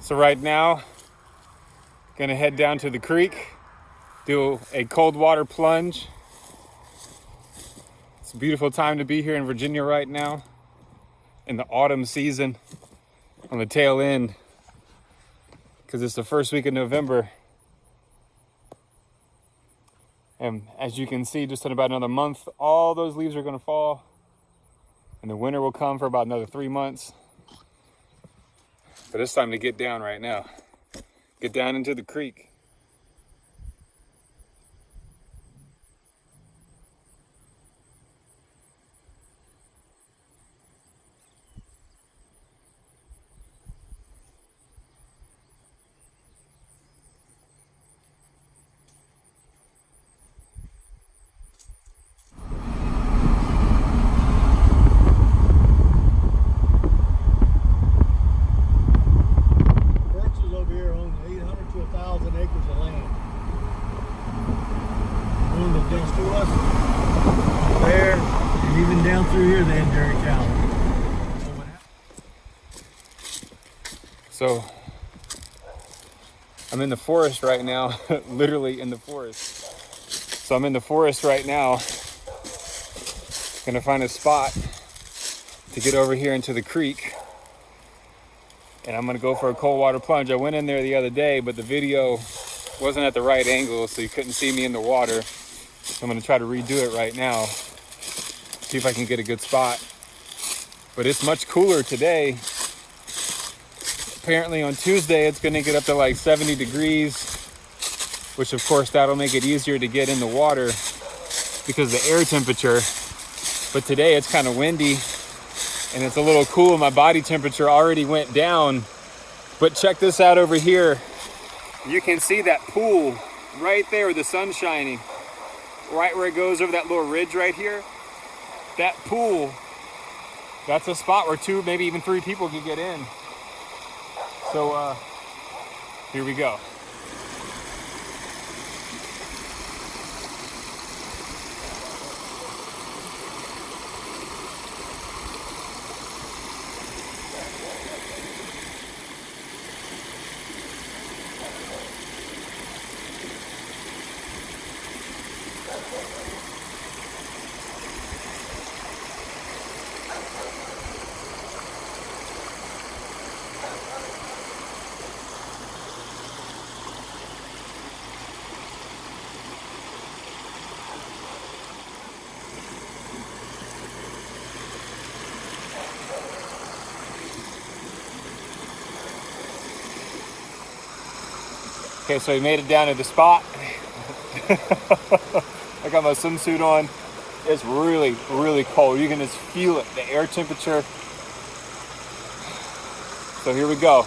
So right now, gonna head down to the creek, do a cold water plunge. It's a beautiful time to be here in Virginia right now, in the autumn season, on the tail end, because it's the first week of November. And as you can see, just in about another month, all those leaves are gonna fall, and the winter will come for about another 3 months. But it's time to get down right now. Get down into the creek. There, and even down through here they have dairy cows. So I'm in the forest right now, literally in the forest. So I'm in the forest right now, gonna find a spot to get over here into the creek, and I'm gonna go for a cold water plunge. I went in there the other day, but the video wasn't at the right angle, so you couldn't see me in the water. So I'm gonna try to redo it right now, see if I can get a good spot. But it's much cooler today. Apparently on Tuesday, it's gonna get up to like 70 degrees, which of course that'll make it easier to get in the water because of the air temperature. But today it's kind of windy and it's a little cool. My body temperature already went down. But check this out over here. You can see that pool right there with the sun shining. Right where it goes over that little ridge right here, that pool, that's a spot where 2, maybe even 3 people can get in. So here we go. Okay, so we made it down to the spot. I got my swimsuit on. It's really, really cold. You can just feel it, the air temperature. So here we go.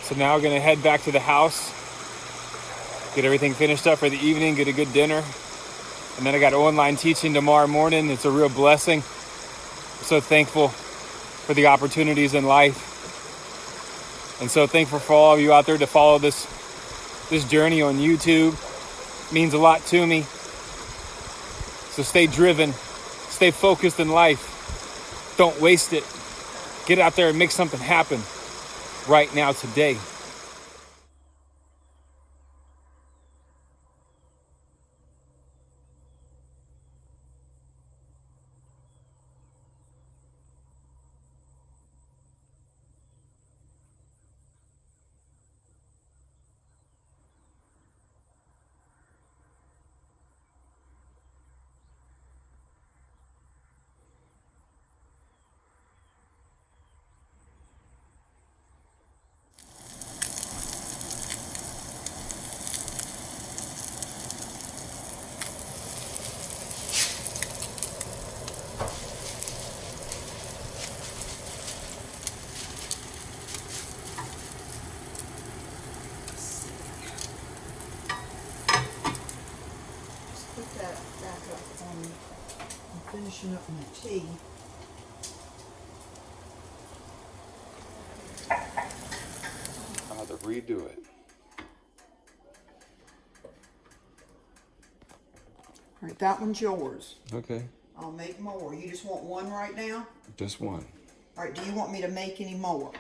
So now we're gonna head back to the house, get everything finished up for the evening, get a good dinner. And then I got online teaching tomorrow morning. It's a real blessing. I'm so thankful for the opportunities in life. And so thankful for all of you out there to follow this journey on YouTube. It means a lot to me. So stay driven, stay focused in life. Don't waste it. Get out there and make something happen right now, today. finishing up my tea. I'll have to redo it. All right, that one's yours. Okay. I'll make more. You just want one right now? Just one. All right, do you want me to make any more?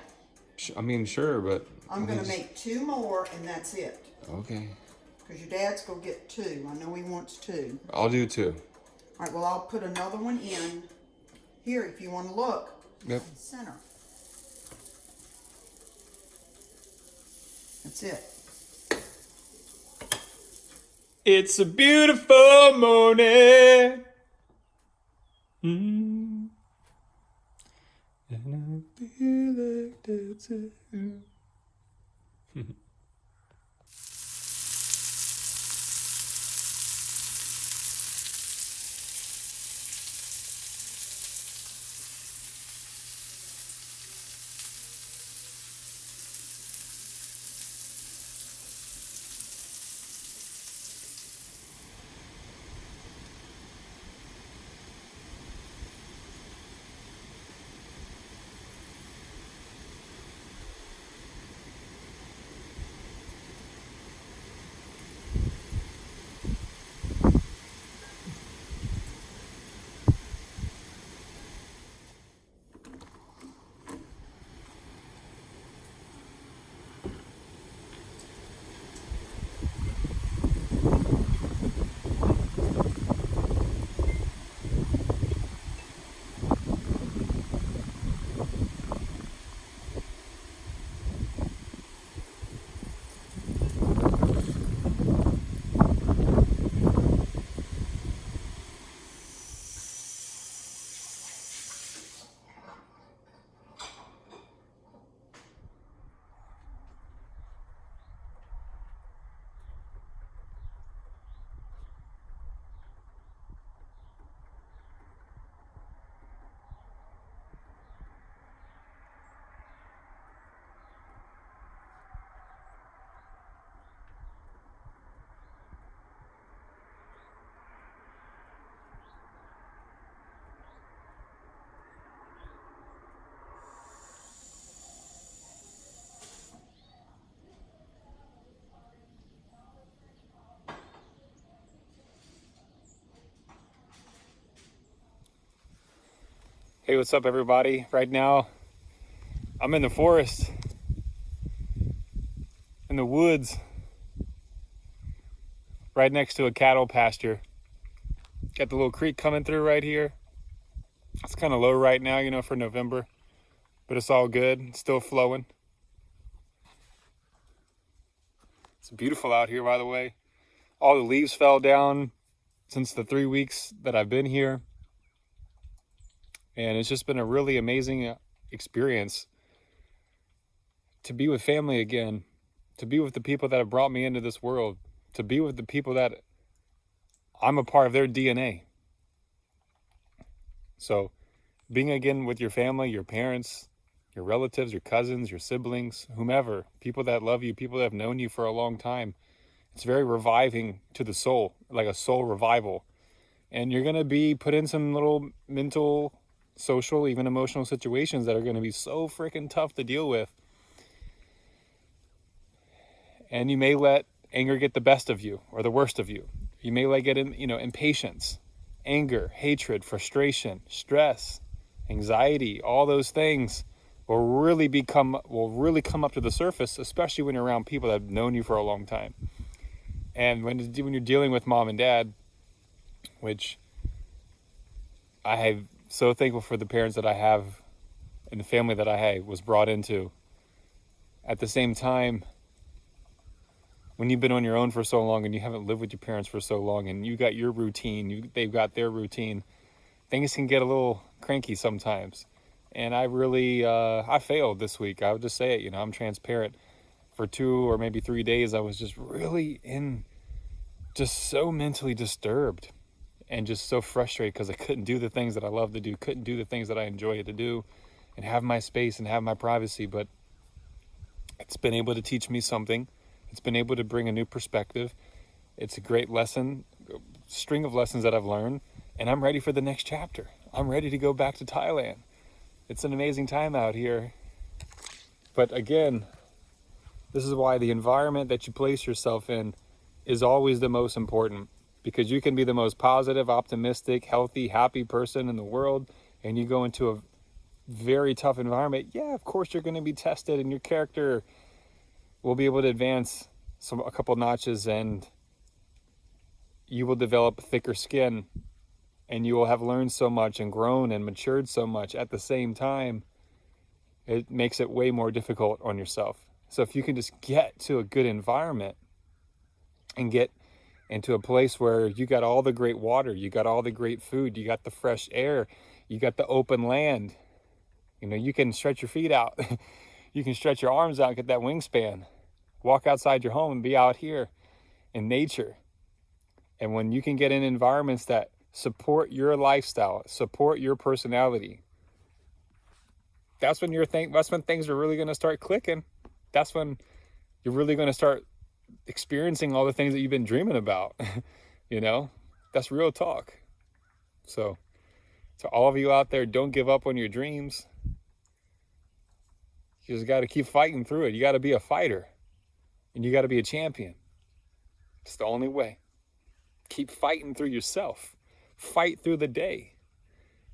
I mean, sure, but... I'm going to make 2 more, and that's it. Okay. Because your dad's going to get 2. I know he wants 2. I'll do 2. All right, well, I'll put another one in here if you want to look. Yep. Center. That's it. It's a beautiful morning. And I feel like dancing. Hey, what's up, everybody? Right now, I'm in the forest, in the woods, right next to a cattle pasture. Got the little creek coming through right here. It's kind of low right now, you know, for November, but it's all good. It's still flowing. It's beautiful out here, by the way. All the leaves fell down since the 3 weeks that I've been here. And it's just been a really amazing experience to be with family again, to be with the people that have brought me into this world, to be with the people that I'm a part of their DNA. So being again with your family, your parents, your relatives, your cousins, your siblings, whomever, people that love you, people that have known you for a long time, it's very reviving to the soul, like a soul revival. And you're going to be put in some little mental, social, even emotional situations that are going to be so freaking tough to deal with. And you may let anger get the best of you or the worst of you. You may let get in, impatience, anger, hatred, frustration, stress, anxiety, all those things will really come up to the surface, especially when you're around people that have known you for a long time. And when you're dealing with mom and dad, which I have so thankful for the parents that I have and the family that I was brought into. At the same time, when you've been on your own for so long and you haven't lived with your parents for so long and you got your routine, they've got their routine, things can get a little cranky sometimes. And I really, I failed this week. I would just say it, I'm transparent. For 2 or maybe 3 days, I was just really just so mentally disturbed. And just so frustrated because I couldn't do the things that I love to do, couldn't do the things that I enjoy to do, and have my space and have my privacy. But it's been able to teach me something. It's been able to bring a new perspective. It's a great lesson, string of lessons that I've learned. And I'm ready for the next chapter. I'm ready to go back to Thailand. It's an amazing time out here. But again, this is why the environment that you place yourself in is always the most important, because you can be the most positive, optimistic, healthy, happy person in the world, and you go into a very tough environment. Yeah, of course you're going to be tested, and your character will be able to advance a couple notches, and you will develop thicker skin, and you will have learned so much and grown and matured so much. At the same time, it makes it way more difficult on yourself. So if you can just get to a good environment and get into a place where you got all the great water, you got all the great food, you got the fresh air, you got the open land, you can stretch your feet out, you can stretch your arms out, get that wingspan, walk outside your home and be out here in nature. And when you can get in environments that support your lifestyle, support your personality, that's when things are really going to start clicking. That's when you're really going to start experiencing all the things that you've been dreaming about. That's real talk. So to all of you out there, don't give up on your dreams. You just got to keep fighting through it. You got to be a fighter, and you got to be a champion. It's the only way. Keep fighting through yourself. Fight through the day.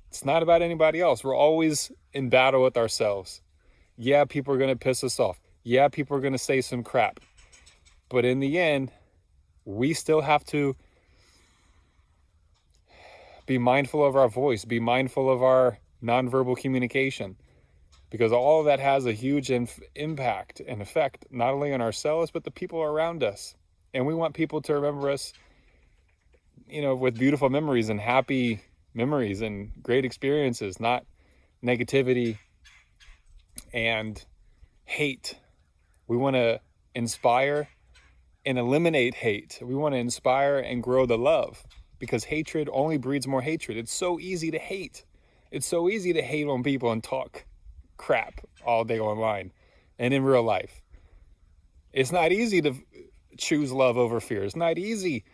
It's not about anybody else. We're always in battle with ourselves. Yeah, people are going to piss us off. Yeah, people are going to say some crap. But in the end, we still have to be mindful of our voice, be mindful of our nonverbal communication, because all of that has a huge impact and effect, not only on ourselves, but the people around us. And we want people to remember us, with beautiful memories and happy memories and great experiences, not negativity and hate. We want to inspire and eliminate hate. We want to inspire and grow the love, because hatred only breeds more hatred. It's so easy to hate. It's so easy to hate on people and talk crap all day online and in real life. It's not easy to choose love over fear. It's not easy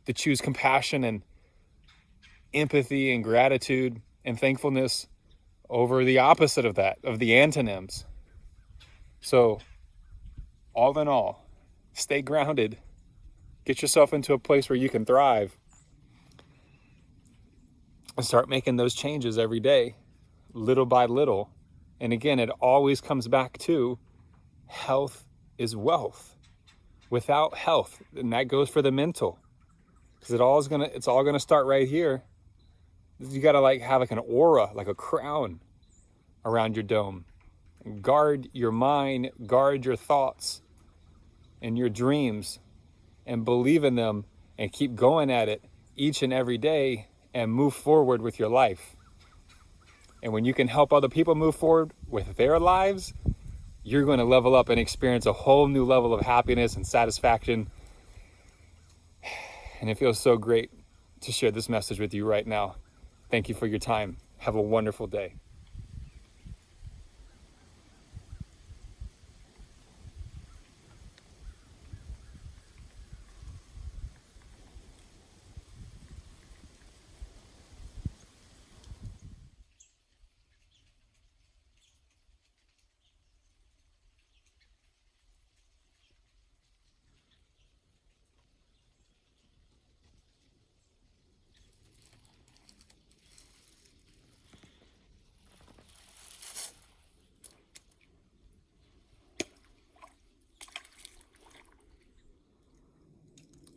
to choose compassion and empathy and gratitude and thankfulness over the opposite of that, of the antonyms. So, all in all, stay grounded. Get yourself into a place where you can thrive. And start making those changes every day, little by little. And again, it always comes back to health is wealth. Without health, and that goes for the mental, because it's all gonna start right here. You gotta have an aura, like a crown around your dome. Guard your mind, guard your thoughts and your dreams, and believe in them, and keep going at it each and every day, and move forward with your life. And when you can help other people move forward with their lives, you're going to level up and experience a whole new level of happiness and satisfaction. And it feels so great to share this message with you right now. Thank you for your time. Have a wonderful day.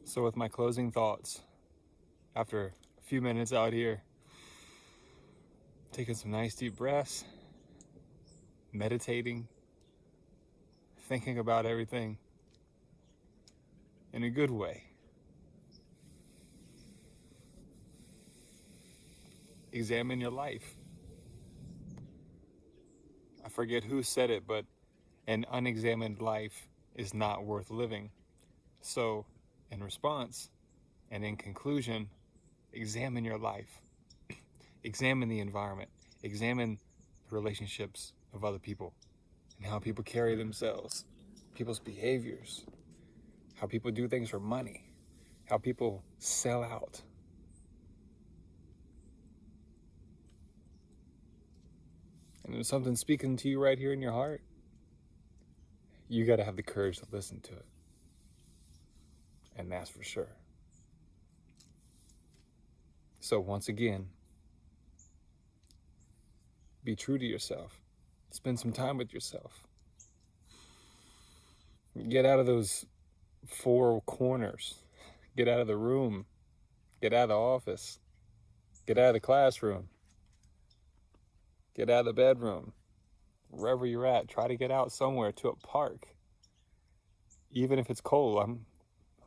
So with my closing thoughts, after a few minutes out here, taking some nice deep breaths, meditating, thinking about everything in a good way. Examine your life. I forget who said it, but an unexamined life is not worth living. So, in response, and in conclusion, examine your life. Examine the environment. Examine the relationships of other people and how people carry themselves, people's behaviors, how people do things for money, how people sell out. and there's something speaking to you right here in your heart, you got to have the courage to listen to it. And that's for sure. So once again, be true to yourself. Spend some time with yourself. Get out of those four corners. Get out of the room. Get out of the office. Get out of the classroom. Get out of the bedroom. Wherever you're at, try to get out somewhere to a park. Even if it's cold, I'm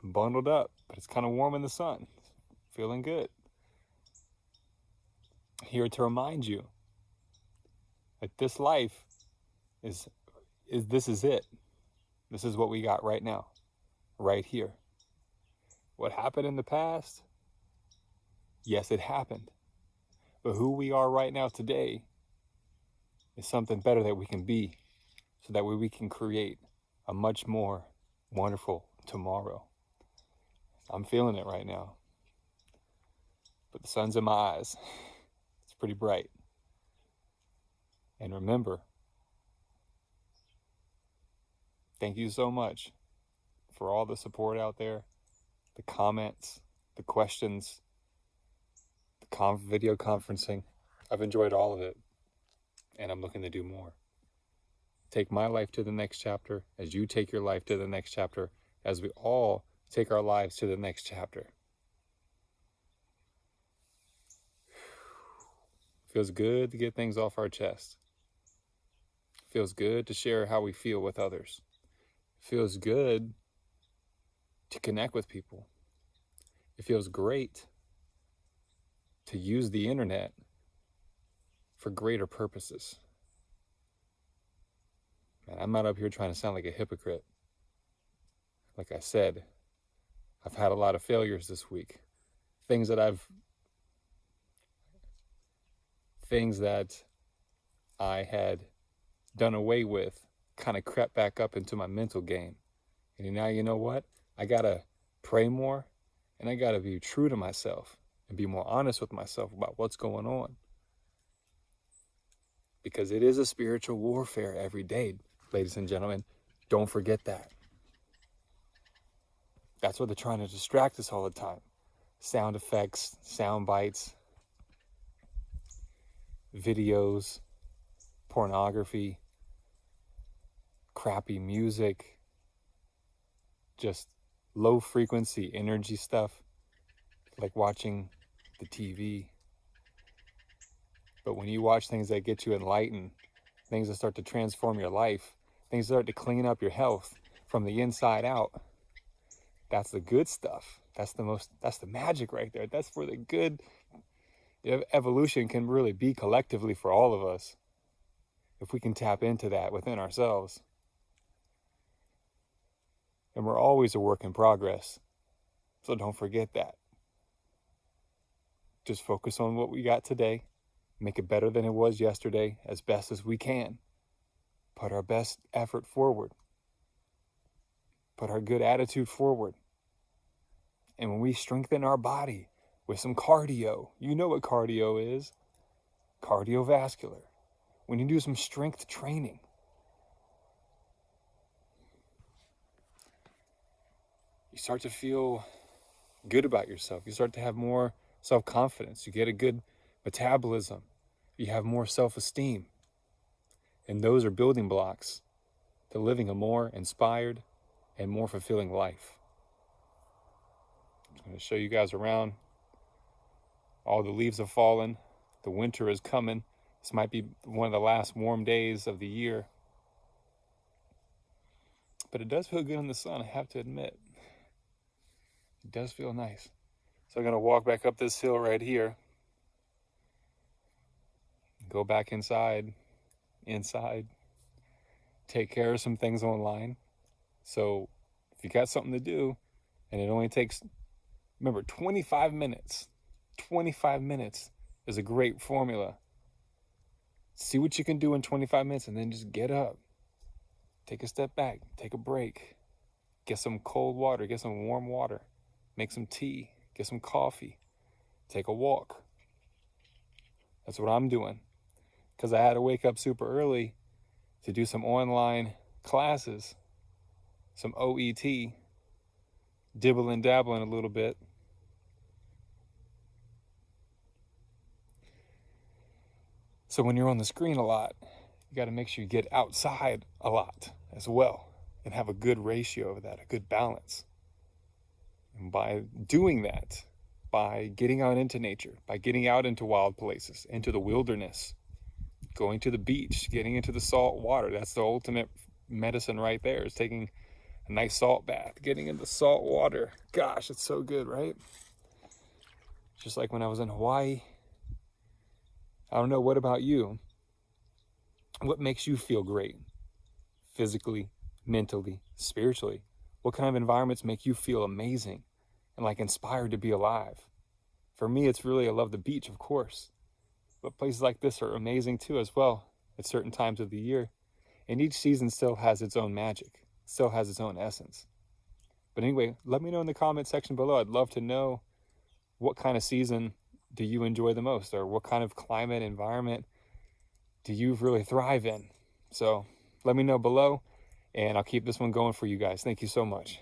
bundled up, but it's kind of warm in the sun. Feeling good. Here to remind you that this life is it. This is what we got right now, right here. What happened in the past? Yes, it happened. But who we are right now today is something better that we can be, so that way we can create a much more wonderful tomorrow. I'm feeling it right now. But the sun's in my eyes. It's pretty bright. And remember, thank you so much for all the support out there, the comments, the questions, the video conferencing. I've enjoyed all of it, and I'm looking to do more. Take my life to the next chapter as you take your life to the next chapter, as we all take our lives to the next chapter. Feels good to get things off our chest. Feels good to share how we feel with others. Feels good to connect with people. It feels great to use the internet for greater purposes. And I'm not up here trying to sound like a hypocrite. Like I said, I've had a lot of failures this week. Things that I had done away with kind of crept back up into my mental game. And now you know what? I gotta pray more, and I gotta be true to myself and be more honest with myself about what's going on. Because it is a spiritual warfare every day, ladies and gentlemen. Don't forget that. That's what they're trying to distract us all the time. Sound effects, sound bites, videos, pornography, crappy music, just low frequency energy stuff, like watching the TV. But when you watch things that get you enlightened, things that start to transform your life, things that start to clean up your health from the inside out, that's the good stuff. That's the magic right there. That's where the good evolution can really be collectively for all of us, if we can tap into that within ourselves. And we're always a work in progress, so don't forget that. Just focus on what we got today, make it better than it was yesterday as best as we can. Put our best effort forward. Put our good attitude forward. And when we strengthen our body with some cardio, you know what cardio is, cardiovascular. When you do some strength training, you start to feel good about yourself. You start to have more self-confidence. You get a good metabolism. You have more self-esteem. And those are building blocks to living a more inspired and more fulfilling life. I'm going to show you guys around. All the leaves have fallen. The winter is coming. This might be one of the last warm days of the year. But it does feel good in the sun, I have to admit. It does feel nice. So I'm going to walk back up this hill right here. Go back inside. Take care of some things online. So if you got something to do, and it only takes, remember, 25 minutes. 25 minutes is a great formula. See what you can do in 25 minutes and then just get up. Take a step back, take a break. Get some cold water, get some warm water. Make some tea, get some coffee. Take a walk. That's what I'm doing. because I had to wake up super early to do some online classes, some OET, dibbling dabbling a little bit. So when you're on the screen a lot, you got to make sure you get outside a lot as well and have a good ratio of that, a good balance. And by doing that, by getting out into nature, by getting out into wild places, into the wilderness, going to the beach, getting into the salt water, that's the ultimate medicine right there, is taking a nice salt bath, getting into salt water. Gosh, it's so good, right? Just like when I was in Hawaii. I don't know, what about you? What makes you feel great? Physically, mentally, spiritually? What kind of environments make you feel amazing and like inspired to be alive? For me, it's really, I love the beach, of course. But places like this are amazing too as well at certain times of the year. And each season still has its own magic, still has its own essence. But anyway, let me know in the comment section below. I'd love to know, what kind of season do you enjoy the most? Or what kind of climate environment do you really thrive in? So let me know below, and I'll keep this one going for you guys. Thank you so much.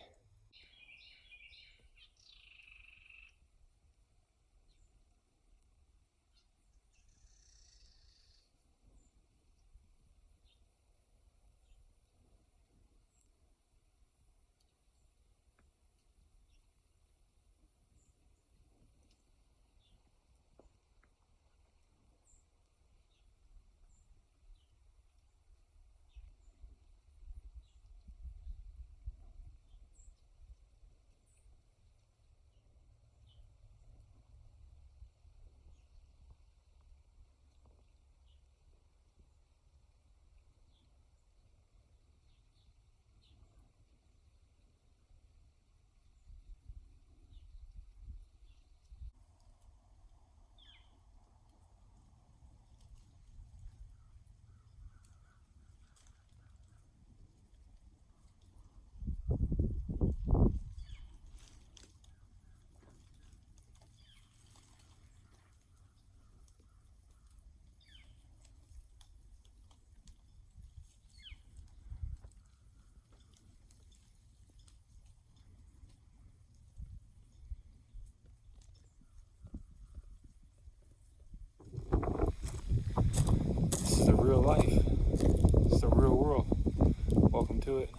This is the real life. It's the real world. Welcome to it.